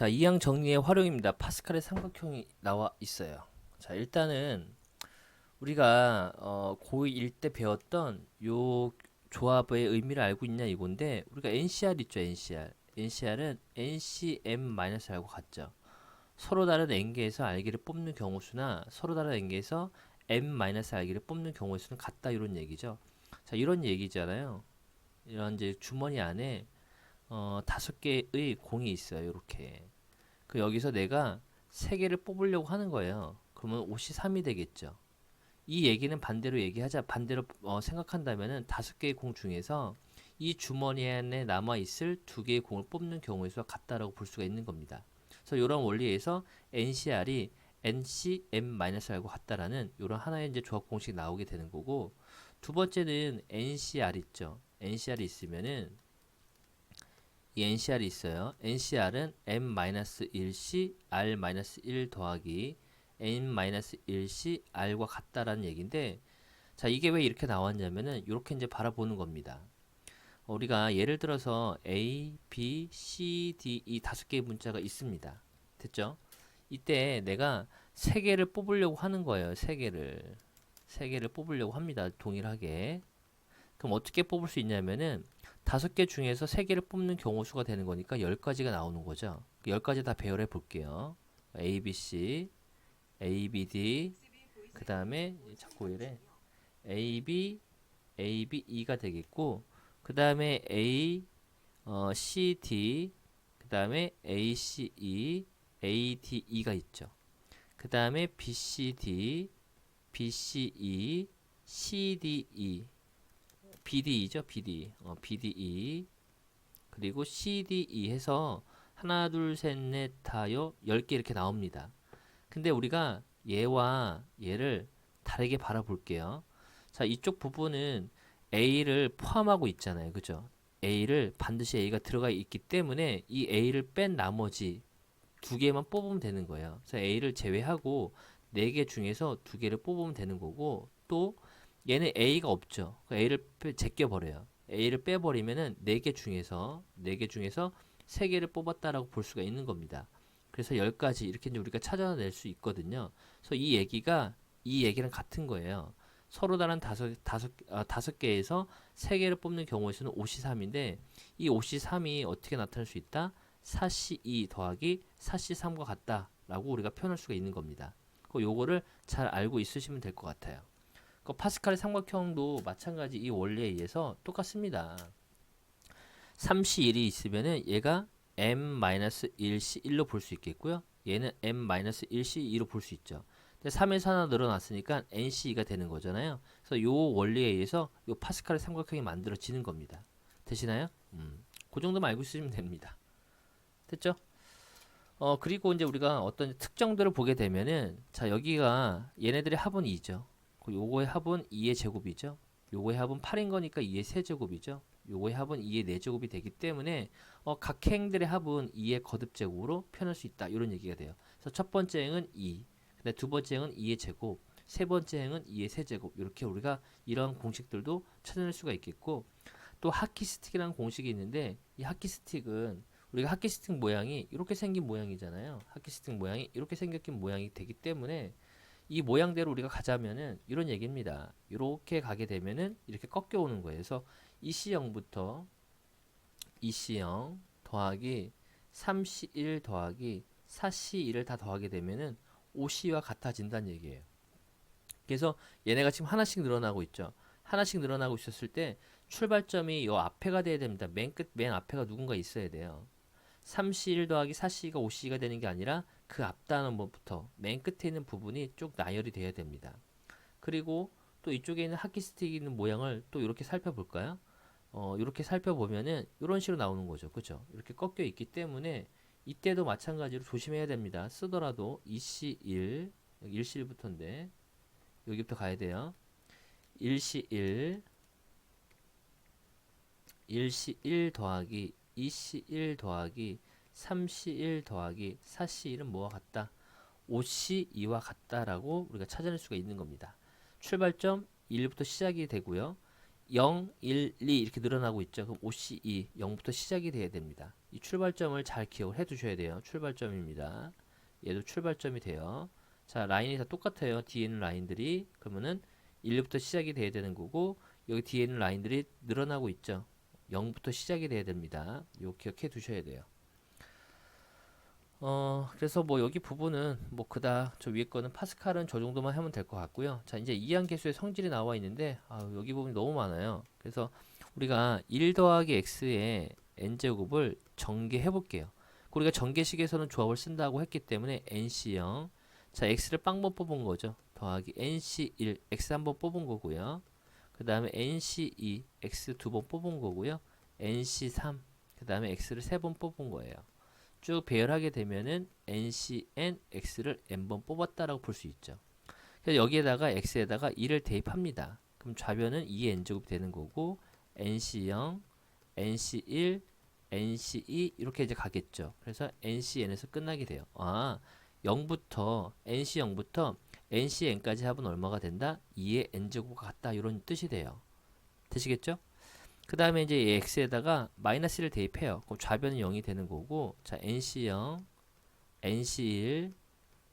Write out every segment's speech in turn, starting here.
자, 이항 정리의 활용입니다. 파스칼의 삼각형이 나와 있어요. 자, 일단은 우리가 고1 때 배웠던 요 조합의 의미를 알고 있냐 이건데, 우리가 NCR 있죠, NCR. NCR은 NCM-R과 같죠. 서로 다른 n개에서 알기를 뽑는 경우수나 서로 다른 n개에서 m-알기를 뽑는 경우의 수는 같다, 이런 얘기죠. 자, 이런 얘기잖아요. 이런 이제 주머니 안에 5개의 공이 있어요. 이렇게. 그 여기서 내가 3개를 뽑으려고 하는 거예요. 그러면 옷이 3이 되겠죠. 이 얘기는 반대로 얘기하자. 반대로 생각한다면은 5개의 공 중에서 이 주머니 안에 남아 있을 2개의 공을 뽑는 경우의 수가 같다라고 볼 수가 있는 겁니다. 그래서 이런 원리에서 NCR이 NCM-R과 같다라는 이런 하나의 이제 조합 공식이 나오게 되는 거고, 두 번째는 NCR 있죠. NCR이 있으면은 이 NCR이 있어요. NCR은 m-1c r-1 더하기 n-1c r과 같다라는 얘기인데, 자, 이게 왜 이렇게 나왔냐면은 이렇게 이제 바라보는 겁니다. 우리가 예를 들어서 A, B, C, D 이 5개의 문자가 있습니다. 됐죠? 이때 내가 3개를 뽑으려고 하는 거예요. 3개를 뽑으려고 합니다. 동일하게. 그럼 어떻게 뽑을 수 있냐면은 5개 중에서 3개를 뽑는 경우 수가 되는 거니까 10가지가 나오는 거죠. 10가지 다 배열해 볼게요. A, B, C, A, B, D, 그 다음에 자꾸 이래 A, B, A, B, E가 되겠고, 그 다음에 A, C, D, 그 다음에 A, C, E, A, D, E가 있죠. 그 다음에 B, C, D, B, C, E, C, D, E, BDE죠, BD. BDE. 그리고 CDE 해서 하나, 둘, 셋, 넷, 다요 10개 이렇게 나옵니다. 근데 우리가 얘와 얘를 다르게 바라볼게요. 자, 이쪽 부분은 A를 포함하고 있잖아요. 그죠? A를 반드시 A가 들어가 있기 때문에 이 A를 뺀 나머지 2개만 뽑으면 되는 거예요. 그래서 A를 제외하고 4개 중에서 2개를 뽑으면 되는 거고, 또 얘는 A가 없죠. A를 제껴버려요. A를 빼버리면은 4개 중에서 3개를 뽑았다라고 볼 수가 있는 겁니다. 그래서 10가지 이렇게 이제 우리가 찾아낼 수 있거든요. 그래서 이 얘기랑 같은 거예요. 서로 다른 다섯 개에서 3개를 뽑는 경우의 수는 5C3인데, 이 5C3이 어떻게 나타날 수 있다? 4C2 더하기 4C3과 같다라고 우리가 표현할 수가 있는 겁니다. 요거를 잘 알고 있으시면 될 것 같아요. 파스칼의 삼각형도 마찬가지 이 원리에 의해서 똑같습니다. 3C1이 있으면은 얘가 m-1c1로 볼 수 있겠고요. 얘는 m-1c2로 볼 수 있죠. 3에서 하나 늘어났으니까 NC2가 되는 거잖아요. 그래서 요 원리에 의해서 요 파스칼의 삼각형이 만들어지는 겁니다. 되시나요? 그 정도만 알고 있으시면 됩니다. 됐죠? 그리고 이제 우리가 어떤 특정들을 보게 되면은, 자, 여기가 얘네들의 합은 2죠. 요거의 합은 2의 제곱이죠. 요거의 합은 8인 거니까 2의 세제곱이죠. 요거의 합은 2의 4제곱이 되기 때문에 각 행들의 합은 2의 거듭제곱으로 표현할 수 있다, 이런 얘기가 돼요. 그래서 첫 번째 행은 2, 근데 두 번째 행은 2의 제곱, 세 번째 행은 2의 세제곱, 이렇게 우리가 이런 공식들도 찾아낼 수가 있겠고, 또 하키스틱이라는 공식이 있는데, 이 하키스틱은 우리가 하키스틱 모양이 이렇게 생긴 모양이잖아요. 하키스틱 모양이 이렇게 생긴 모양이 되기 때문에 이 모양대로 우리가 가자면은 이런 얘기입니다. 이렇게 가게 되면은 이렇게 꺾여 오는 거예요. 그래서 EC0부터 EC0 더하기 3C1 더하기 4C1을 다 더하게 되면은 5C와 같아진다는 얘기예요. 그래서 얘네가 지금 하나씩 늘어나고 있죠. 하나씩 늘어나고 있었을 때 출발점이 요 앞에가 돼야 됩니다. 맨 앞에가 누군가 있어야 돼요. 3C1 더하기 4C가 5C가 되는 게 아니라 그 앞 단원부터 맨 끝에 있는 부분이 쭉 나열이 돼야 됩니다. 그리고 또 이쪽에 있는 하키스틱이 있는 모양을 또 이렇게 살펴볼까요? 이렇게 살펴보면은 이런 식으로 나오는 거죠. 그죠? 이렇게 꺾여 있기 때문에 이때도 마찬가지로 조심해야 됩니다. 쓰더라도 2C1, 여기 1C1부터인데 여기부터 가야 돼요. 1C1, 1C1 더하기 2C1 더하기 3C1 더하기 4C1은 뭐와 같다? 5C2와 같다라고 우리가 찾아낼 수가 있는 겁니다. 출발점 1부터 시작이 되고요. 0, 1, 2 이렇게 늘어나고 있죠. 그럼 5C2, 0부터 시작이 돼야 됩니다. 이 출발점을 잘 기억을 해 두셔야 돼요. 출발점입니다. 얘도 출발점이 돼요. 자, 라인이 다 똑같아요. 뒤에 있는 라인들이. 그러면은 1부터 시작이 돼야 되는 거고, 여기 뒤에 있는 라인들이 늘어나고 있죠. 0부터 시작이 돼야 됩니다. 요 기억해 두셔야 돼요. 그래서 뭐 여기 부분은 뭐 그닥 저 위에 거는 파스칼은 저 정도만 하면 될 것 같고요. 자, 이제 이항계수의 성질이 나와 있는데, 여기 부분이 너무 많아요. 그래서 우리가 1 더하기 x의 n제곱을 전개해 볼게요. 우리가 전개식에서는 조합을 쓴다고 했기 때문에 nc0, 자, x를 빵번 뽑은 거죠. 더하기 nc1, x 한 번 뽑은 거고요. 그 다음에 nc2, x 두 번 뽑은 거고요. nc3, 그 다음에 x를 세 번 뽑은 거예요. 쭉 배열하게 되면은 ncn, x를 n번 뽑았다라고 볼 수 있죠. 그래서 여기에다가 x에다가 2를 대입합니다. 그럼 좌변은 2의 n제곱이 되는 거고, nc0, nc1, nc2 이렇게 이제 가겠죠. 그래서 ncn에서 끝나게 돼요. 0부터 nc0부터 ncn까지 합은 얼마가 된다? 2의 n제곱과 같다. 이런 뜻이 돼요. 되시겠죠? 그 다음에 이제 이 x에다가 마이너스를 대입해요. 그럼 좌변은 0이 되는 거고, 자, nc0, nc1,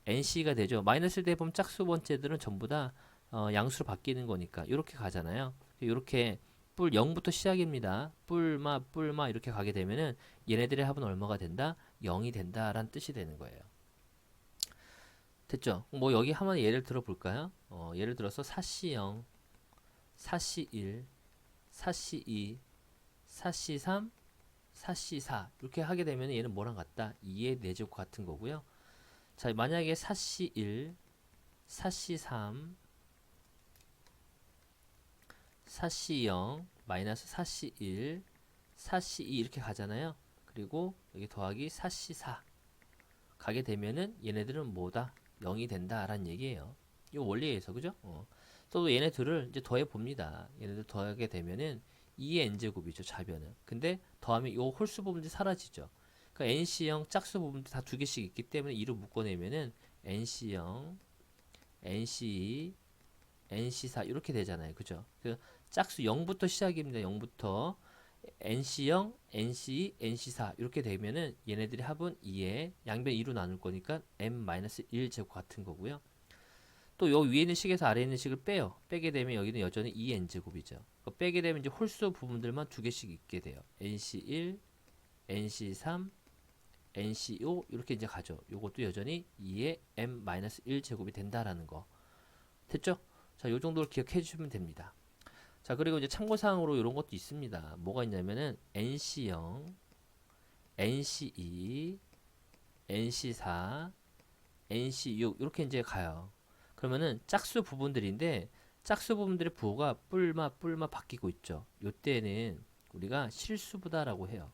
nc가 되죠. 마이너스를 대입하면 짝수 번째들은 전부 다 양수로 바뀌는 거니까 이렇게 가잖아요. 이렇게 뿔 0부터 시작입니다. 뿔마 이렇게 가게 되면은 얘네들의 합은 얼마가 된다? 0이 된다라는 뜻이 되는 거예요. 됐죠? 뭐 여기 한번 예를 들어 볼까요? 예를 들어서 4C0, 4C1, 4C2, 4C3, 4C4 이렇게 하게 되면 얘는 뭐랑 같다? 2의 4제곱 같은 거고요. 자, 만약에 4C1, 4C3, 4C0, 마이너스 4C1, 4C2 이렇게 가잖아요. 그리고 여기 더하기 4C4 가게 되면은 얘네들은 뭐다? 0이 된다라는 얘기예요. 이 원리에서 그죠? 또 얘네들을 이제 더해 봅니다. 얘네들 더하게 되면은 2의 n제곱이죠, 좌변은. 근데 더하면 요 홀수 부분들이 사라지죠. 그러니까 nc0 짝수 부분도 다 두 개씩 있기 때문에 2로 묶어내면은 nc0, nc2, nc4 이렇게 되잖아요. 그죠? 그 짝수 0부터 시작입니다. 0부터 nc0, nc2, nc4 이렇게 되면은 얘네들의 합은 2에 양변 2로 나눌 거니까 n-1제곱 같은 거고요. 또 요 위에 있는 식에서 아래에 있는 식을 빼요. 빼게 되면 여기는 여전히 2n제곱이죠. 빼게 되면 이제 홀수 부분들만 두 개씩 있게 돼요. nc1, nc3, nc5 이렇게 이제 가죠. 요것도 여전히 2의 n-1제곱이 된다라는 거. 됐죠? 자, 요 정도를 기억해 주시면 됩니다. 자, 그리고 이제 참고사항으로 이런 것도 있습니다. 뭐가 있냐면은 nc0, nc2, nc4, nc6 이렇게 이제 가요. 그러면은 짝수 부분들인데 짝수 부분들의 부호가 뿔마 바뀌고 있죠. 요때는 우리가 실수부다라고 해요.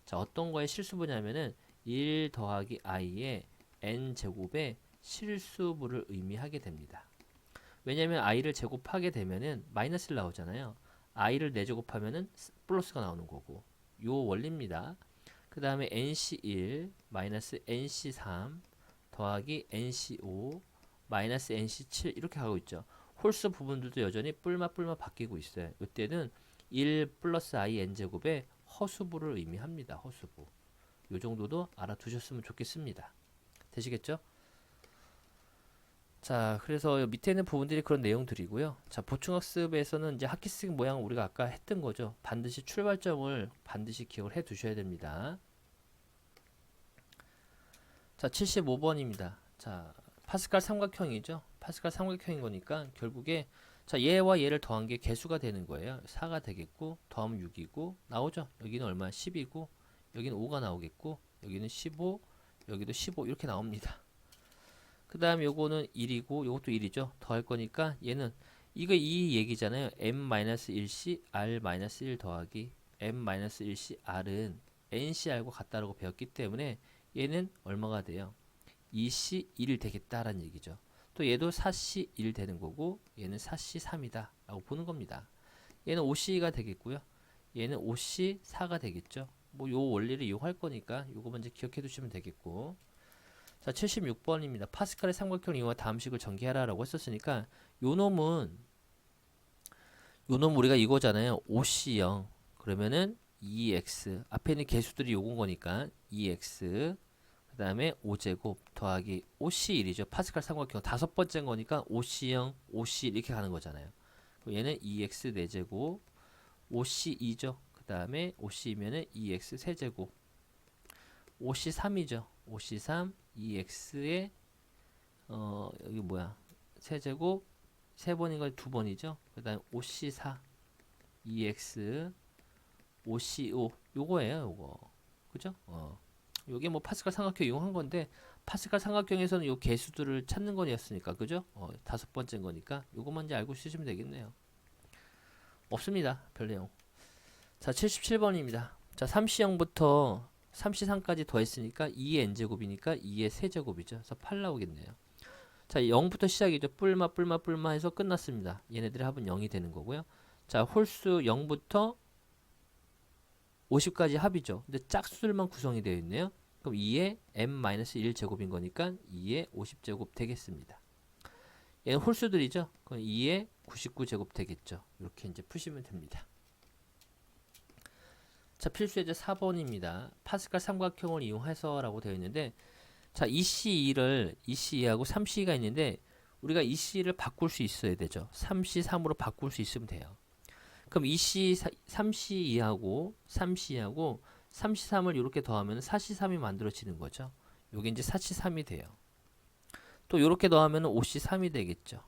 자, 어떤 거에 실수부냐면은 1 더하기 i의 n제곱의 실수부를 의미하게 됩니다. 왜냐면 i를 제곱하게 되면은 마이너스를 나오잖아요. i를 4제곱하면은 플러스가 나오는 거고 요 원리입니다. 그 다음에 nc1 마이너스 nc3 더하기 nc5 마이너스 nc7 이렇게 가고 있죠. 홀수 부분들도 여전히 뿔마 바뀌고 있어요. 이때는 1 플러스 i n제곱의 허수부를 의미합니다. 허수부. 요 정도도 알아두셨으면 좋겠습니다. 되시겠죠? 자, 그래서 밑에 있는 부분들이 그런 내용들이고요. 자, 보충학습에서는 이제 하키스 모양 우리가 아까 했던 거죠. 반드시 출발점을 반드시 기억을 해 두셔야 됩니다. 자, 75번입니다. 자, 파스칼 삼각형이죠. 파스칼 삼각형인 거니까 결국에 자, 얘와 얘를 더한 게 개수가 되는 거예요. 4가 되겠고 더하면 6이고 나오죠. 여기는 얼마? 10이고 여기는 5가 나오겠고 여기는 15, 여기도 15 이렇게 나옵니다. 그 다음 요거는 1이고 요것도 1이죠. 더할 거니까 얘는 이거 이 얘기잖아요. m-1c r-1 더하기 m-1c r은 ncr과 같다라고 배웠기 때문에 얘는 얼마가 돼요? 2c1 되겠다라는 얘기죠. 또 얘도 4c1 되는 거고 얘는 4c3이다 라고 보는 겁니다. 얘는 5c가 되겠고요. 얘는 5c4가 되겠죠. 뭐 요 원리를 이용할 거니까 요거 먼저 기억해 두시면 되겠고. 자, 76번입니다. 파스칼의 삼각형 이용한 다음 식을 전개하라 라고 했었으니까 요 놈은 우리가 이거잖아요. 5c0 그러면은 2x 앞에 있는 개수들이 요건 거니까 2x 그 다음에 5제곱 더하기 5c1이죠. 파스칼 삼각형 다섯 번째인 거니까 5c0, 5c1 이렇게 가는 거잖아요. 그럼 얘는 2x 4제곱 5c2죠. 그 다음에 5c면은 2x 세제곱 5c3이죠. 5c3 2x에 여기 뭐야 세제곱 세 번인 걸 두 번이죠. 그 다음에 5c4 2x 5c5 요거예요. 요거 그죠? 요게 뭐 파스칼 삼각형 이용한 건데 파스칼 삼각형에서는 요 개수들을 찾는 거였으니까 그죠? 다섯 번째인 거니까 요것만 이제 알고 쓰시면 되겠네요. 없습니다. 별 내용. 자, 77번입니다. 자, 3C0부터 3C3까지 더했으니까 2의 n제곱이니까 2의 세제곱이죠. 그래서 8 나오겠네요. 자, 0부터 시작이죠. 뿔마 뿔마 뿔마 해서 끝났습니다. 얘네들의 합은 0이 되는 거고요. 자, 홀수 0부터 50까지 합이죠. 근데 짝수들만 구성이 되어 있네요. 그럼 2의 m-1 제곱인 거니까 2의 50제곱 되겠습니다. 얘는 홀수들이죠. 그럼 2의 99제곱 되겠죠. 이렇게 이제 푸시면 됩니다. 자, 필수예제 4번입니다. 파스칼 삼각형을 이용해서 라고 되어 있는데 자, 2C2하고 3C가 있는데 우리가 2C를 바꿀 수 있어야 되죠. 3C3으로 바꿀 수 있으면 돼요. 그럼 3C2하고 3C3을 이렇게 더하면 4C3이 만들어지는 거죠. 요게 이제 4C3이 돼요. 또 이렇게 더하면 5C3이 되겠죠.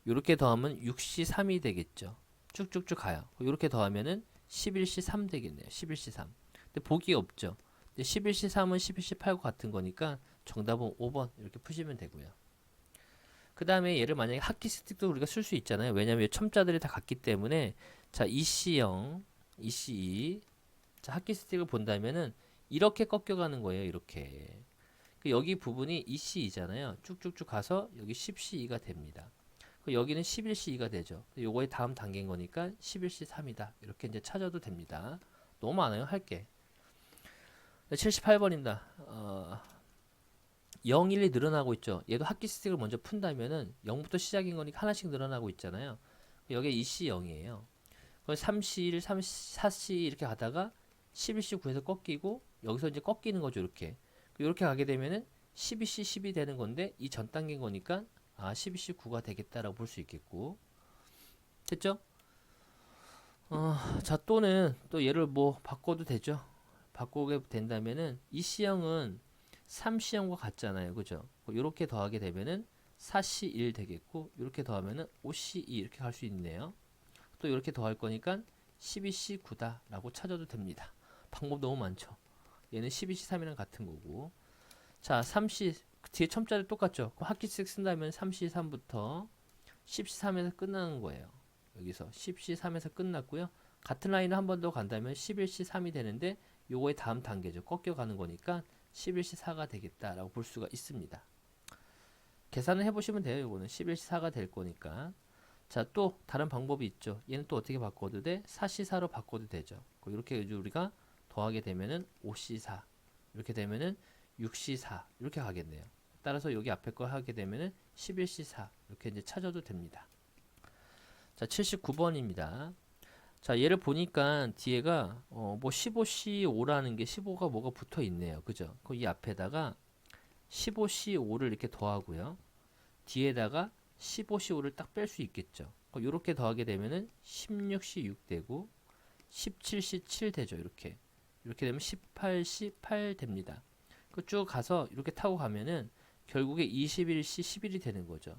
이렇게 더하면 6C3이 되겠죠. 쭉쭉쭉 가요. 이렇게 더하면은 11C3 되겠네요. 11C3. 근데 보기 없죠. 근데 11C3은 11C8과 같은 거니까 정답은 5번 이렇게 푸시면 되고요. 그 다음에 얘를 만약에 하키 스틱도 우리가 쓸 수 있잖아요. 왜냐면 첨자들이 다 같기 때문에 자 2C0, 2C2 자 하키 스틱을 본다면은 이렇게 꺾여가는 거예요. 이렇게 여기 부분이 2C2잖아요. 쭉쭉쭉 가서 여기 10C2가 됩니다. 여기는 11C2가 되죠. 요거의 다음 단계인 거니까 11C3이다. 이렇게 이제 찾아도 됩니다. 너무 많아요. 할게. 78번입니다. 0, 1이 늘어나고 있죠. 얘도 하키 스틱을 먼저 푼다면은 0부터 시작인 거니까 하나씩 늘어나고 있잖아요. 여기에 2C0이에요. 3C1, 4C 이렇게 가다가 11C9에서 꺾이고 여기서 이제 꺾이는 거죠. 이렇게 가게 되면은 12C10이 되는 건데 이 전 단계인 거니까 12C9가 되겠다라고 볼 수 있겠고 됐죠? 자 또는 또 얘를 뭐 바꿔도 되죠. 바꾸게 된다면은 이 C형은 3C형과 같잖아요. 그죠? 이렇게 더하게 되면은 4C1 되겠고 이렇게 더하면은 5C2 이렇게 갈 수 있네요. 또 이렇게 더할 거니까 12C9다 라고 찾아도 됩니다. 방법 너무 많죠. 얘는 12C3이랑 같은 거고 자 3C 뒤에 첨자들 똑같죠. 그럼 하키씩 쓴다면 3C3부터 10C3에서 끝나는 거예요. 여기서 10C3에서 끝났고요. 같은 라인을 한 번 더 간다면 11C3이 되는데 요거의 다음 단계죠. 꺾여가는 거니까 11C4가 되겠다라고 볼 수가 있습니다. 계산을 해보시면 돼요. 요거는 11C4가 될 거니까. 자, 또 다른 방법이 있죠. 얘는 또 어떻게 바꿔도 돼? 4C4로 바꿔도 되죠. 이렇게 우리가 더하게 되면은 5C4 이렇게 되면은 6C4 이렇게 가겠네요. 따라서 여기 앞에 거 하게 되면은 11C4 이렇게 이제 찾아도 됩니다. 자, 79번입니다. 자, 얘를 보니까 뒤에가 뭐 15C5라는 게 15가 뭐가 붙어 있네요. 그죠? 이 앞에다가 15C5를 이렇게 더하고요. 뒤에다가 15C5를 딱 뺄 수 있겠죠. 이렇게 더하게 되면은 16C6 되고 17C7 되죠. 이렇게 되면 18C8 됩니다. 쭉 가서 이렇게 타고 가면은 결국에 21C11이 되는 거죠.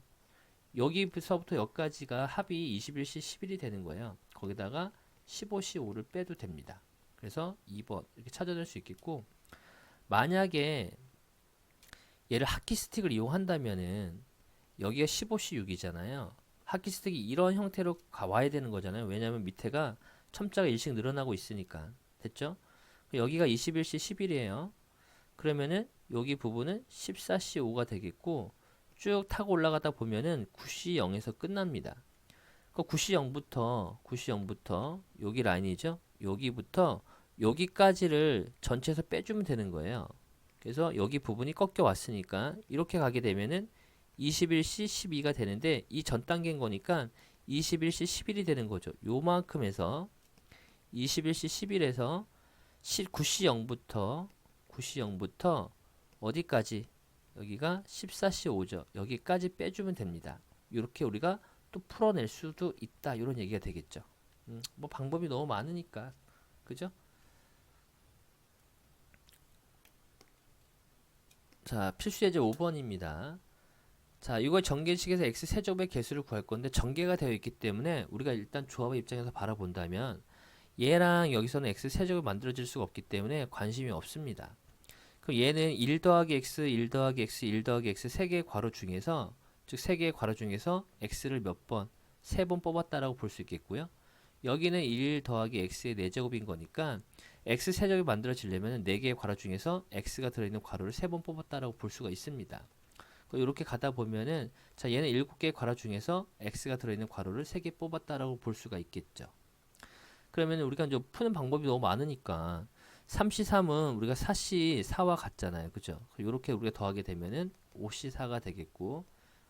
여기서부터 여기까지가 합이 21C 11이 되는 거예요. 거기다가 15C5를 빼도 됩니다. 그래서 2번 이렇게 찾아낼 수 있겠고 만약에 얘를 하키 스틱을 이용한다면은 여기가 15C6이잖아요. 하키 스틱이 이런 형태로 와야 되는 거잖아요. 왜냐하면 밑에가 첨자가 1씩 늘어나고 있으니까. 됐죠? 여기가 21C 11이에요. 그러면은 여기 부분은 14C5가 되겠고 쭉 타고 올라가다 보면은 9C0에서 끝납니다. 9C0부터 여기 라인이죠. 여기부터 여기까지를 전체에서 빼주면 되는 거예요. 그래서 여기 부분이 꺾여 왔으니까 이렇게 가게 되면은 21C 12가 되는데 이 전 단계인 거니까 21C 11이 되는 거죠. 요만큼에서 21시 10일에서 9시 0부터 어디까지? 여기가 14시 5죠. 여기까지 빼주면 됩니다. 이렇게 우리가 또 풀어낼 수도 있다. 이런 얘기가 되겠죠. 뭐 방법이 너무 많으니까. 그죠? 자, 필수 예제 5번입니다. 자, 이거 전개식에서 x 세제곱의 개수를 구할 건데 전개가 되어 있기 때문에 우리가 일단 조합의 입장에서 바라본다면 얘랑 여기서는 x 세제곱이 만들어질 수가 없기 때문에 관심이 없습니다. 그럼 얘는 1 더하기 x, 1 더하기 x, 1 더하기 x 3개의 괄호 중에서 즉 3개의 괄호 중에서 x를 몇 번? 3번 뽑았다라고 볼 수 있겠고요. 여기는 1 더하기 x의 4제곱인 거니까 x 세제곱이 만들어지려면 4개의 괄호 중에서 x가 들어있는 괄호를 3번 뽑았다라고 볼 수가 있습니다. 이렇게 가다 보면은 자 얘는 7개의 괄호 중에서 x가 들어있는 괄호를 3개 뽑았다라고 볼 수가 있겠죠. 그러면 우리가 이제 푸는 방법이 너무 많으니까 3C3은 우리가 4C 4와 같잖아요. 그죠? 이렇게 우리가 더하게 되면은 5C4가 되겠고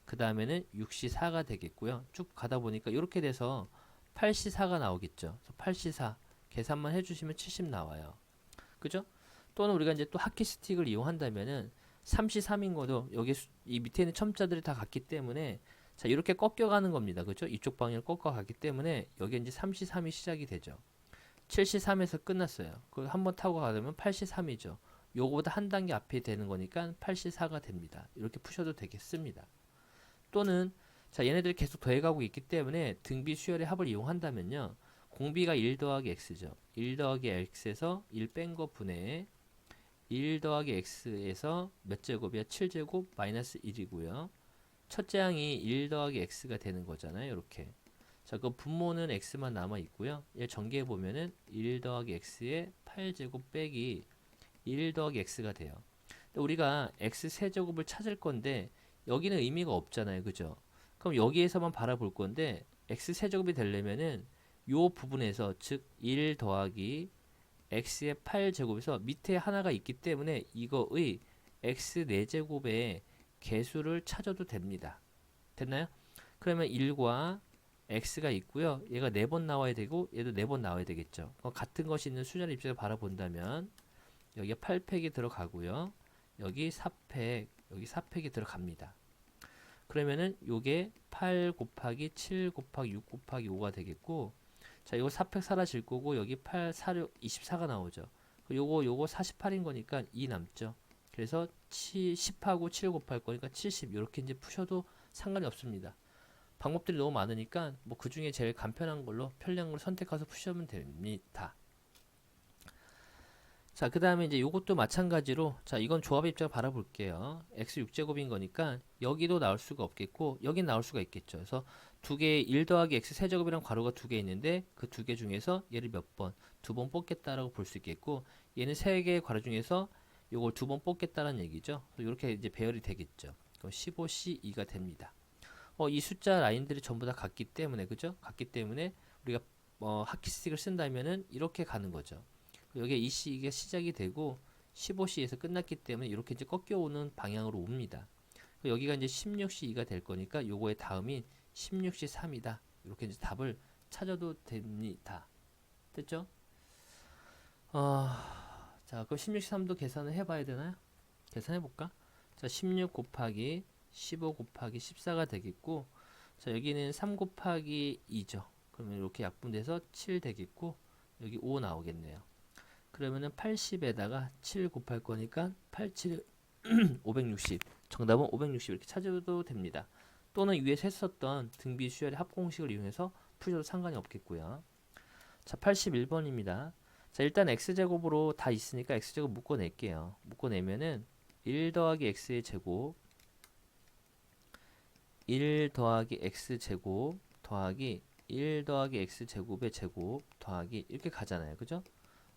그 다음에는 6C4가 되겠고요. 쭉 가다 보니까 이렇게 돼서 8C4가 나오겠죠. 8C4 계산만 해주시면 70 나와요. 그죠? 또는 우리가 이제 또 하키 스틱을 이용한다면은 3C3인 것도 여기 이 밑에 있는 첨자들이 다 같기 때문에 자 이렇게 꺾여가는 겁니다. 그죠? 이쪽 방향을 꺾어가기 때문에 여기 이제 3C3이 시작이 되죠. 7C3에서 끝났어요. 그 한번 타고 가면 8C3이죠. 요거보다 한 단계 앞에 되는 거니까 8C4가 됩니다. 이렇게 푸셔도 되겠습니다. 또는 자 얘네들이 계속 더해가고 있기 때문에 등비 수열의 합을 이용한다면요. 공비가 1 더하기 x죠. 1 더하기 x에서 1 뺀 거 분의 1 더하기 x에서 몇 제곱이야? 7제곱 마이너스 1이고요. 첫째 항이 1 더하기 x가 되는 거잖아요. 이렇게. 자, 그 분모는 x만 남아 있고요. 얘 전개해 보면은 1 더하기 x의 8제곱 빼기 1 더하기 x가 돼요. 근데 우리가 x 세제곱을 찾을 건데 여기는 의미가 없잖아요. 그죠? 그럼 여기에서만 바라볼 건데 x 세제곱이 되려면은 요 부분에서 즉 1 더하기 x의 8제곱에서 밑에 하나가 있기 때문에 이거의 x 4제곱의 개수를 찾아도 됩니다. 됐나요? 그러면 1과 x가 있고요. 얘가 4번 나와야 되고 얘도 4번 나와야 되겠죠. 같은 것이 있는 수자를 입장에서 바라본다면 여기에 8팩이 들어가고요. 여기 4팩, 여기 4팩이 들어갑니다. 그러면은 요게 8 곱하기 7 곱하기 6 곱하기 5가 되겠고 자, 이거 4팩 사라질 거고 여기 8, 4, 6, 24가 나오죠. 요거 48인 거니까 2 남죠. 그래서 10하고 7 곱할 거니까 70 이렇게 이제 푸셔도 상관이 없습니다. 방법들이 너무 많으니까 뭐 그 중에 제일 간편한 걸로 편리한 걸 선택해서 푸시면 됩니다. 자, 그 다음에 이제 요것도 마찬가지로 자, 이건 조합의 입장을 바라볼게요. x 6제곱인 거니까 여기도 나올 수가 없겠고 여긴 나올 수가 있겠죠. 그래서 두 개 1 더하기 x 세제곱이랑 괄호가 두 개 있는데 그 두 개 중에서 얘를 몇 번? 2번 뽑겠다라고 볼 수 있겠고 얘는 세 개의 괄호 중에서 요걸 2번 뽑겠다는 얘기죠. 이렇게 이제 배열이 되겠죠. 그럼 15C2가 됩니다. 이 숫자 라인들이 전부 다 같기 때문에 그죠? 같기 때문에 우리가 하키스틱을 쓴다면은 이렇게 가는 거죠. 여기에 이게 시작이 되고 15C에서 끝났기 때문에 이렇게 이제 꺾여오는 방향으로 옵니다. 여기가 이제 16C2가 될 거니까 요거의 다음이 16C3이다. 이렇게 이제 답을 찾아도 됩니다. 됐죠? 자, 그럼 16C3도 계산을 해봐야 되나요? 계산해 볼까? 자, 16 곱하기 15 곱하기 14가 되겠고 자, 여기는 3 곱하기 2죠. 그러면 이렇게 약분돼서 7 되겠고 여기 5 나오겠네요. 그러면은 80에다가 7 곱할 거니까 87 560 정답은 560 이렇게 찾아도 됩니다. 또는 위에서 했었던 등비 수열의 합공식을 이용해서 푸셔도 상관이 없겠고요. 자, 81번입니다. 자, 일단 x제곱으로 다 있으니까 x제곱 묶어낼게요. 묶어내면은 1 더하기 x의 제곱 1 더하기 x제곱 더하기 1 더하기 x제곱의 제곱 더하기 이렇게 가잖아요. 그죠?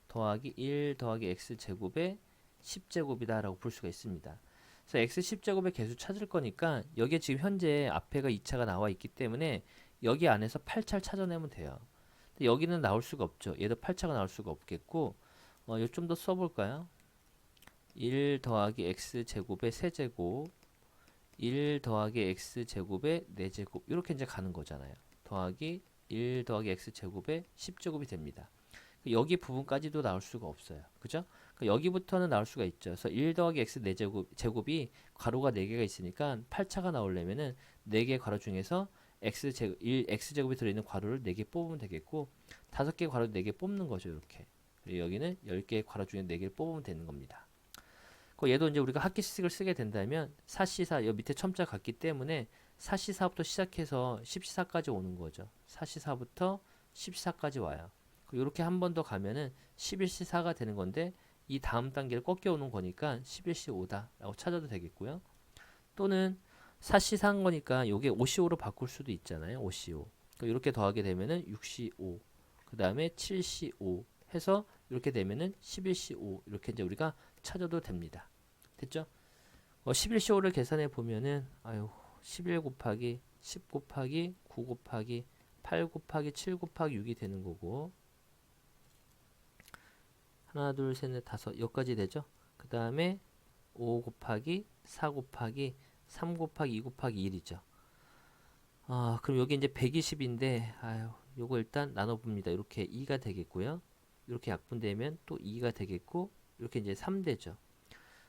더하기 1 더하기 x제곱의 10제곱이다 라고 볼 수가 있습니다. 그래서 x 10제곱의 개수 찾을 거니까 여기에 지금 현재 앞에가 2차가 나와 있기 때문에 여기 안에서 8차를 찾아내면 돼요. 근데 여기는 나올 수가 없죠. 얘도 8차가 나올 수가 없겠고 이거 좀 더 써볼까요? 1 더하기 x제곱의 세제곱 1 더하기 x제곱의 4제곱 이렇게 이제 가는 거잖아요. 더하기 1 더하기 x제곱의 10제곱이 됩니다. 여기 부분까지도 나올 수가 없어요. 그죠? 그러니까 여기부터는 나올 수가 있죠. 그래서 1 더하기 x 4제곱, 제곱이 괄호가 4개가 있으니까 8차가 나오려면은 4개 괄호 중에서 x제곱이 들어있는 괄호를 4개 뽑으면 되겠고 5개 괄호 4개 뽑는 거죠. 이렇게. 그리고 여기는 10개의 괄호 중에 4개를 뽑으면 되는 겁니다. 얘도 이제 우리가 합계식을 쓰게 된다면 사시사 여기 밑에 첨자 같기 때문에 사시사부터 시작해서 10시사까지 오는 거죠. 사시사부터 10시사까지 와요. 이렇게 한 번 더 가면은 11시4가 되는 건데 이 다음 단계를 꺾여 오는 거니까 11시5다 라고 찾아도 되겠고요. 또는 4시4인 거니까 요게 5시5로 바꿀 수도 있잖아요. 5시5. 이렇게 더하게 되면은 6시5. 그 다음에 7시5 해서 이렇게 되면은 11시5 이렇게 이제 우리가 찾아도 됩니다. 됐죠? 11시5를 계산해 보면은 11 곱하기 10 곱하기 9 곱하기 8 곱하기 7 곱하기 6이 되는 거고 하나 둘 셋 넷 다섯 여기까지 되죠? 그 다음에 5 곱하기 4 곱하기 3 곱하기 2 곱하기 1이죠. 그럼 여기 이제 120인데 요거 일단 나눠봅니다. 이렇게 2가 되겠고요. 이렇게 약분되면 또 2가 되겠고 이렇게 이제 3되죠.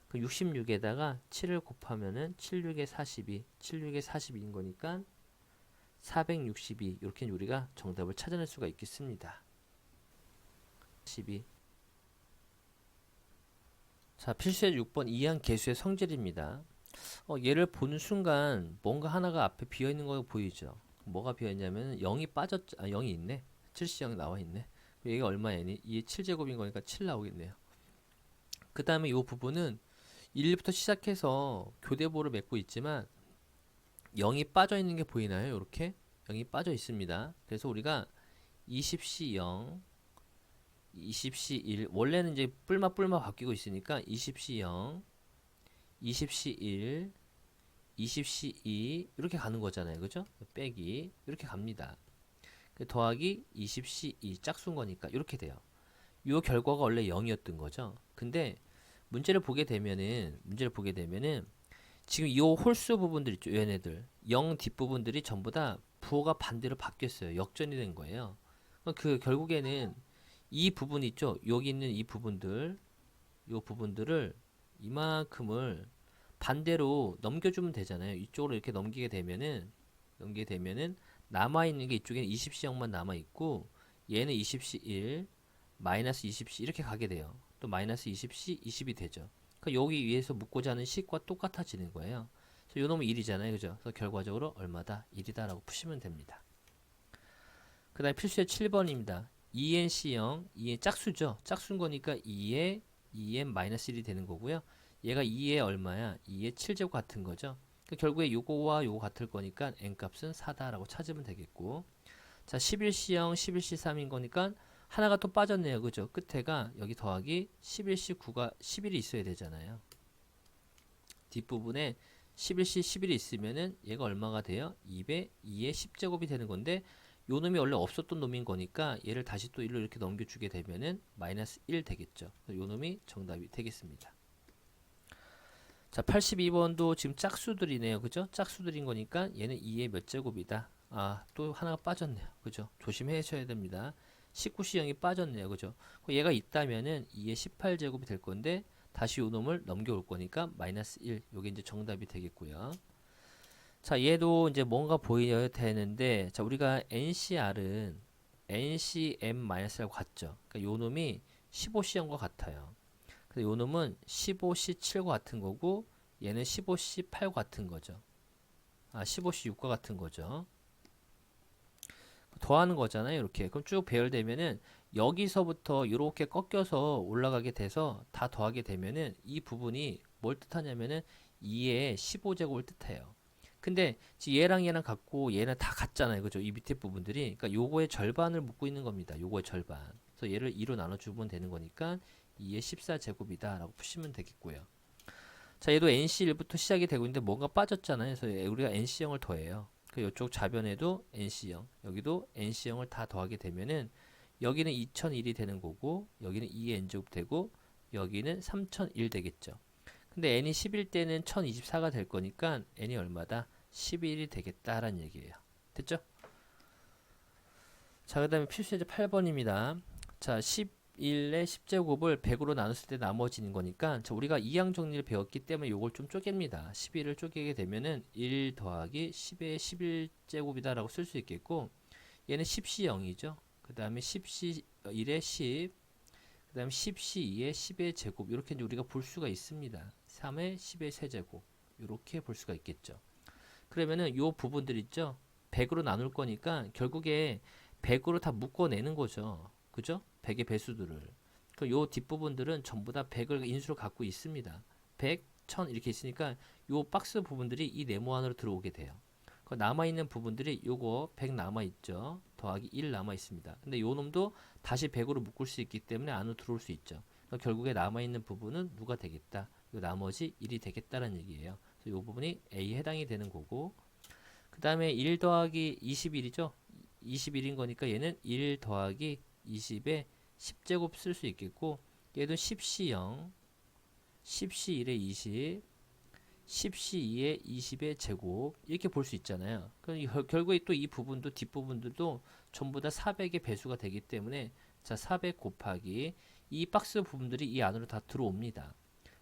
그 66에다가 7을 곱하면은 7, 6에 42, 7, 6에 42인 거니까 462 이렇게 우리가 정답을 찾아낼 수가 있겠습니다. 12. 자, 필수의 6번 이항 개수의 성질입니다. 얘를 보는 순간 뭔가 하나가 앞에 비어 있는 거 보이죠? 뭐가 비어 있냐면 0이 빠졌 0이 있네. 70이 나와 있네. 얘가 얼마이니? 이게 7제곱인 거니까 7 나오겠네요. 그 다음에 이 부분은 1부터 시작해서 교대보를 맺고 있지만 0이 빠져 있는 게 보이나요? 이렇게 0이 빠져 있습니다. 그래서 우리가 20시 0, 20시 1 원래는 이제 뿔마 바뀌고 있으니까 20시 0, 20시 1, 20시 2 이렇게 가는 거잖아요. 그죠? 빼기 이렇게 갑니다. 더하기 20시 2 짝수인 거니까 이렇게 돼요. 이 결과가 원래 0이었던 거죠. 근데 문제를 보게 되면은 지금 이 홀수 부분들 있죠. 얘네들 0 뒷부분들이 전부 다 부호가 반대로 바뀌었어요. 역전이 된 거예요. 그 결국에는 이 부분 있죠. 여기 있는 이 부분들 이 부분들을 이만큼을 반대로 넘겨주면 되잖아요. 이쪽으로 이렇게 넘기게 되면은 남아있는 게 이쪽에는 20시 0만 남아있고 얘는 20시 1 마이너스 20시 이렇게 가게 돼요. 또 마이너스 20시 20이 되죠. 그러니까 여기 위에서 묻고자 하는 식과 똑같아지는 거예요. 그래서 요 놈은 1이잖아요. 그죠? 그래서 결과적으로 얼마다? 1이다 라고 푸시면 됩니다. 그 다음에 필수의 7번입니다. 2nc0 2n 짝수죠. 짝수인 거니까 2에 2n 마이너스 1이 되는 거고요. 얘가 2에 얼마야? 2에 7제곱 같은 거죠. 그러니까 결국에 요거와 요거 같을 거니까 n값은 4다 라고 찾으면 되겠고 자 11c0 11c 3인 거니까 하나가 또 빠졌네요. 그죠? 끝에가 여기 더하기 11시 9가 11이 있어야 되잖아요. 뒷부분에 11시 11이 있으면은 얘가 얼마가 돼요? 2에 10제곱이 되는 건데 요 놈이 원래 없었던 놈인 거니까 얘를 다시 또 1로 이렇게 넘겨주게 되면은 마이너스 1 되겠죠. 요 놈이 정답이 되겠습니다. 자 82번도 지금 짝수들이네요. 그죠? 짝수들인 거니까 얘는 2의 몇 제곱이다. 또 하나가 빠졌네요. 그죠? 조심하셔야 됩니다. 19시 0이 빠졌네요. 그죠? 얘가 있다면은 2의 18제곱이 될 건데 다시 요 놈을 넘겨올 거니까 마이너스 1. 요게 이제 정답이 되겠고요. 자, 얘도 이제 뭔가 보여야 되는데 자, 우리가 NCR은 NCM-라고 같죠. 그러니까 요 놈이 15C 0과 같아요. 근데 요 놈은 15C 7과 같은 거고 얘는 15C 8과 같은 거죠. 15C 6과 같은 거죠. 더하는 거잖아요. 이렇게. 그럼 쭉 배열되면은 여기서부터 이렇게 꺾여서 올라가게 돼서 다 더하게 되면은 이 부분이 뭘 뜻하냐면은 2의 15제곱을 뜻해요. 근데 얘랑 얘랑 같고 얘는 다 같잖아요. 그죠? 이 밑에 부분들이. 그러니까 요거의 절반을 묻고 있는 겁니다. 요거의 절반. 그래서 얘를 2로 나눠주면 되는 거니까 2의 14제곱이다 라고 푸시면 되겠고요. 자, 얘도 NC1부터 시작이 되고 있는데 뭔가 빠졌잖아요. 그래서 우리가 NC0을 더해요. 그 이쪽 좌변에도 NC0, 여기도 NC0을 다 더하게 되면은 여기는 2001이 되는 거고 여기는 2n제곱 되고 여기는 3001 되겠죠. 근데 n이 10일 때는 1024가 될 거니까 n이 얼마다? 11이 되겠다라는 얘기예요. 됐죠? 자, 그 다음에 필수제제 8번입니다. 자, 11의 10제곱을 100으로 나눴을 때 나머지는 거니까 자, 우리가 이항 정리를 배웠기 때문에 요걸 좀 쪼갭니다. 11을 쪼개게 되면은 1 더하기 10의 11제곱이다 라고 쓸 수 있겠고, 얘는 10C 0이죠. 그 다음에 10C 1의 10, 그 다음에 10C 2의 10의 제곱, 이렇게 이제 우리가 볼 수가 있습니다. 3의 10의 세제곱, 이렇게 볼 수가 있겠죠. 그러면은 요 부분들 있죠. 100으로 나눌 거니까 결국에 100으로 다 묶어내는 거죠. 그죠? 100의 배수들을. 그 요 뒷부분들은 전부 다 100을 인수로 갖고 있습니다. 100, 1000 이렇게 있으니까 요 박스 부분들이 이 네모 안으로 들어오게 돼요. 그 남아있는 부분들이 요거 100 남아있죠. 더하기 1 남아있습니다. 근데 요 놈도 다시 100으로 묶을 수 있기 때문에 안으로 들어올 수 있죠. 그러니까 결국에 남아있는 부분은 누가 되겠다? 요 나머지 1이 되겠다라는 얘기예요. 그래서 요 부분이 A에 해당이 되는 거고, 그 다음에 1 더하기 21이죠. 21인 거니까 얘는 1 더하기 20에 10제곱 쓸 수 있겠고, 얘도 10C 0, 10C 1에 20, 10C 2에 20의 제곱, 이렇게 볼 수 있잖아요. 그럼 결국에 또 이 부분도 뒷부분들도 전부 다 400의 배수가 되기 때문에 자, 400 곱하기 이 박스 부분들이 이 안으로 다 들어옵니다.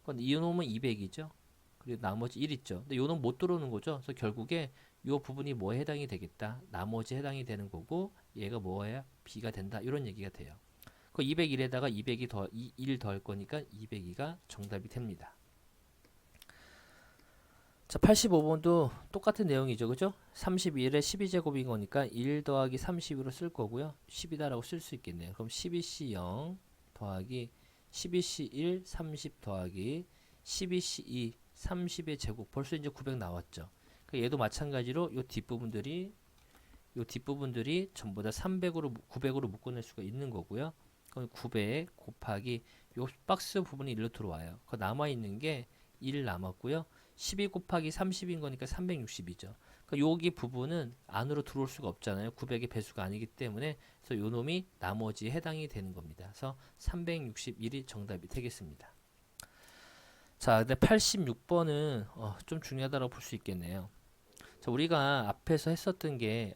그런데 이 놈은 200이죠. 그리고 나머지 1 있죠. 근데 요놈 못 들어오는 거죠. 그래서 결국에 요 부분이 뭐에 해당이 되겠다? 나머지 해당이 되는 거고, 얘가 뭐야? B가 된다. 이런 얘기가 돼요. 그 201에다가 200이 더 1 더할 거니까 202가 정답이 됩니다. 자, 85번도 똑같은 내용이죠. 그죠? 31에 12제곱인 거니까 1 더하기 32로 쓸 거고요. 10이다라고 쓸 수 있겠네요. 그럼 12C 0 더하기 12C 1, 30 더하기 12C 2, 30의 제곱. 벌써 이제 900 나왔죠. 얘도 마찬가지로 요 뒷부분들이 전부 다 300으로 900으로 묶어낼 수가 있는 거고요. 그럼 900 곱하기 요 박스 부분이 1로 들어와요. 그 남아 있는 게 1 남았고요. 12 곱하기 30인 거니까 360이죠. 그러니까 여기 부분은 안으로 들어올 수가 없잖아요. 900의 배수가 아니기 때문에. 그래서 요 놈이 나머지에 해당이 되는 겁니다. 그래서 361이 정답이 되겠습니다. 자, 근데 86번은 좀 중요하다고 볼 수 있겠네요. 자, 우리가 앞에서 했었던 게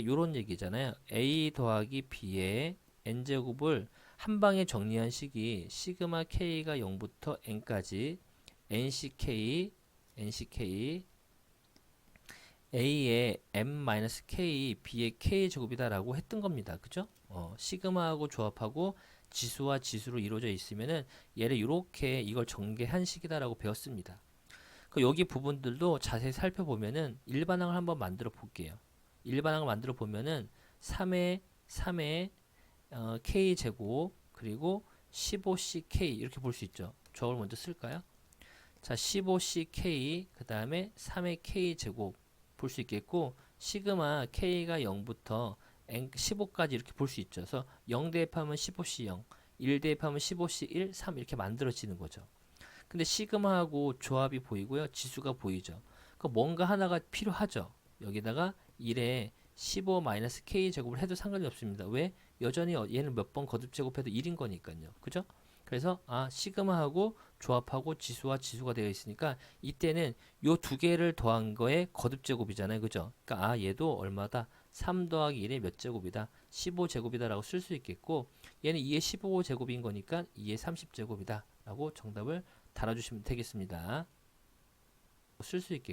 요런 얘기잖아요. A 더하기 B의 n제곱을 한 방에 정리한 식이 시그마 k가 0부터 n까지 nck a의 m-k b의 k 제곱이다라고 했던 겁니다. 그죠? 시그마하고 조합하고 지수와 지수로 이루어져 있으면은 얘를 이렇게 이걸 전개한 식이다라고 배웠습니다. 그 여기 부분들도 자세히 살펴보면은 일반항을 한번 만들어 볼게요. 일반항을 만들어 보면은 3의 k 제곱 그리고 15ck 이렇게 볼 수 있죠. 저걸 먼저 쓸까요? 자, 15ck 그 다음에 3의 k 제곱 볼 수 있겠고, 시그마 k가 0부터 n 15까지 이렇게 볼 수 있죠. 그래서 0 대입하면 15c 0, 1 대입하면 15c 1, 3 이렇게 만들어지는 거죠. 근데 시그마하고 조합이 보이고요. 지수가 보이죠. 그 뭔가 하나가 필요하죠. 여기다가 1에 15-k 제곱을 해도 상관이 없습니다. 왜? 여전히 얘는 몇 번 거듭 제곱해도 1인 거니까요. 그죠? 그래서 시그마하고 조합하고 지수와 지수가 되어 있으니까 이때는 요 두 개를 더한 거에 거듭 제곱이잖아요. 그죠? 그러니까 얘도 얼마다? 3 더하기 1의 몇 제곱이다? 15제곱이다 라고 쓸 수 있겠고, 얘는 2의 15제곱인 거니까 2의 30제곱이다 라고 정답을 달아주시면 되겠습니다. 쓸 수 있겠고